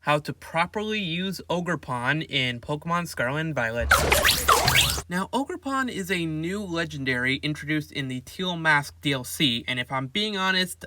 how to properly use Ogerpon in Pokemon Scarlet and Violet. Now, Ogerpon is a new legendary introduced in the Teal Mask DLC, and if I'm being honest,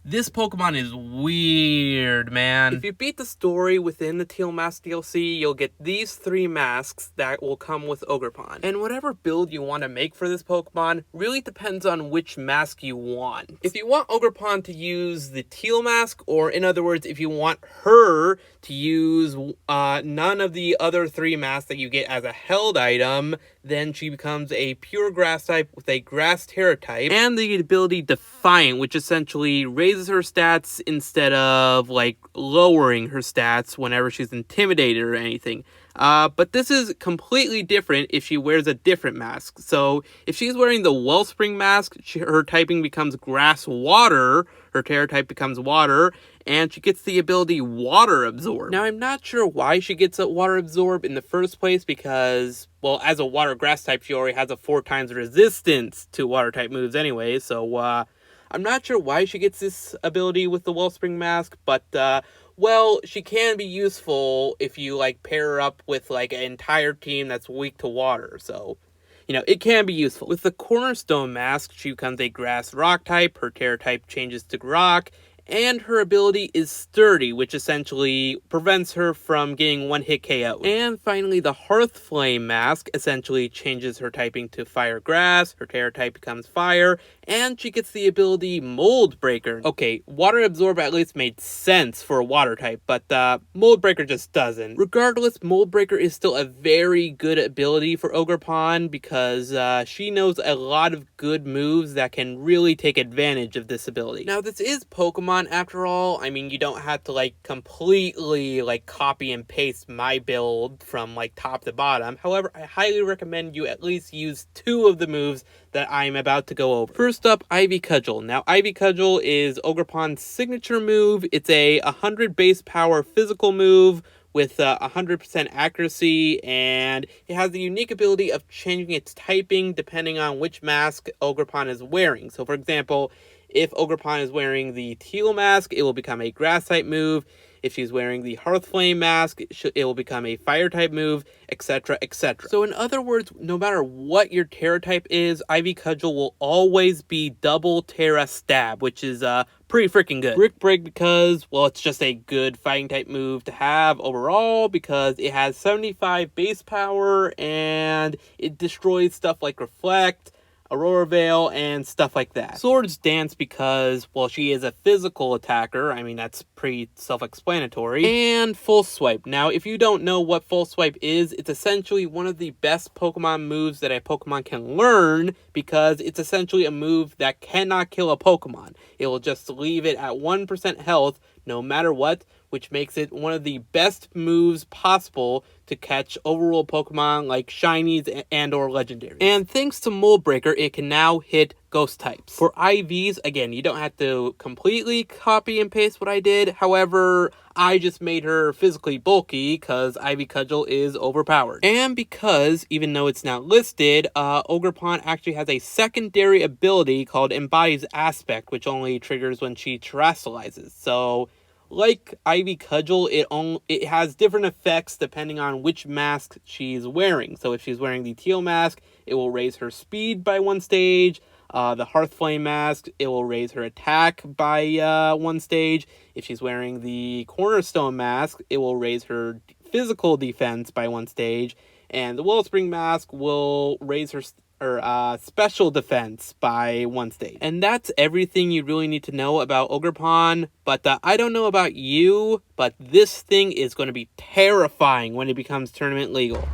this Pokemon is weird, man. If you beat the story within the Teal Mask DLC, you'll get these 3 masks that will come with Ogerpon. And whatever build you want to make for this Pokemon really depends on which mask you want. If you want Ogerpon to use the Teal Mask, or in other words, if you want her to use none of the other 3 masks that you get as a held item, then she becomes a pure grass type with a grass Tera type, and the ability Defiant, which essentially raises her stats instead of like lowering her stats whenever she's intimidated or anything. But this is completely different if she wears a different mask. So if she's wearing the Wellspring mask, her typing becomes Grass Water, her Tera type becomes Water, and she gets the ability Water Absorb. Now, I'm not sure why she gets a Water Absorb in the first place because, well, as a Water Grass type, she already has a 4 times resistance to Water type moves anyway, so I'm not sure why she gets this ability with the Wellspring mask, but well, she can be useful if you, like, pair her up with, like, an entire team that's weak to water, so, you know, it can be useful. With the Cornerstone mask, she becomes a Grass Rock type, her Tera type changes to Rock, and her ability is Sturdy, which essentially prevents her from getting one-hit KO. And finally, the Hearth Flame mask essentially changes her typing to Fire Grass, her Tera type becomes Fire, and she gets the ability Mold Breaker. Okay, Water Absorb at least made sense for a water type, but Mold Breaker just doesn't. Regardless, Mold Breaker is still a very good ability for Ogerpon because she knows a lot of good moves that can really take advantage of this ability. Now, this is Pokemon after all. I mean, you don't have to like completely like copy and paste my build from like top to bottom. However, I highly recommend you at least use 2 of the moves that I'm about to go over. First up, Ivy Cudgel. Now, Ivy Cudgel is Ogerpon's signature move. It's a 100 base power physical move with 100% accuracy, and it has the unique ability of changing its typing depending on which mask Ogerpon is wearing. So, for example, if Ogerpon is wearing the Teal mask, it will become a Grass type move. If she's wearing the Hearth Flame mask, it will become a Fire type move, etc., etc. So in other words, no matter what your Tera type is, Ivy Cudgel will always be double Tera Stab, which is pretty freaking good. Brick Break because, well, it's just a good fighting type move to have overall because it has 75 base power and it destroys stuff like Reflect, Aurora Veil, and stuff like that. Swords Dance because, well, she is a physical attacker. I mean, that's pretty self-explanatory. And Full Swipe. Now, if you don't know what Full Swipe is, it's essentially one of the best Pokemon moves that a Pokemon can learn because it's essentially a move that cannot kill a Pokemon. It will just leave it at 1% health no matter what, which makes it one of the best moves possible to catch overworld Pokemon like Shinies and or Legendaries. And thanks to Mold Breaker, it can now hit Ghost types. For IVs, again, you don't have to completely copy and paste what I did. However, I just made her physically bulky because Ivy Cudgel is overpowered. And because, even though it's not listed, Ogerpon actually has a secondary ability called Embodies Aspect, which only triggers when she terrestrializes. So, like Ivy Cudgel, it has different effects depending on which mask she's wearing. So if she's wearing the Teal mask, it will raise her speed by 1 stage. The Hearth Flame mask, it will raise her attack by 1 stage. If she's wearing the Cornerstone mask, it will raise her physical defense by 1 stage. And the Wellspring mask will raise her special defense by 1 stage. And that's everything you really need to know about Ogerpon. But I don't know about you, but this thing is going to be terrifying when it becomes tournament legal.